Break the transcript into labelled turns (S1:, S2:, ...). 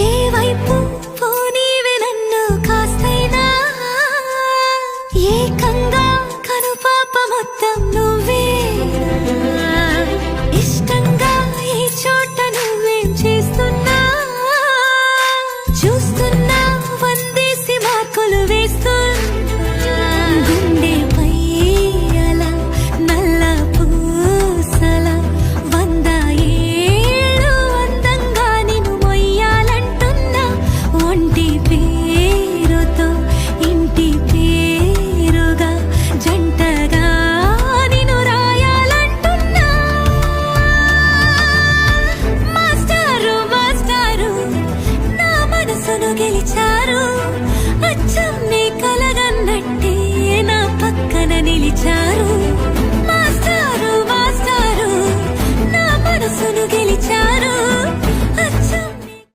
S1: ఏ వైపు పోనీవి నన్ను కాస్తైనా ఏకంగా కనుపాప మొత్తం నువ్వే ఇష్టంగా ఈ చోట నువ్వేం చేస్తున్నా చూస్తున్నా వందేసి మార్కులు వేస్తున్నా గుండెపై అలా నల్ల పూసల 100 ఏళ్ళు అందంగా నిన్ను మొయ్యాలంటున్నా ఒంటి పేరుతో ఇంటి పేరుగా జంటగా నిన్ను రాయాలంటున్నా మాస్టారు మాస్టారు నా మనసును గెలిచా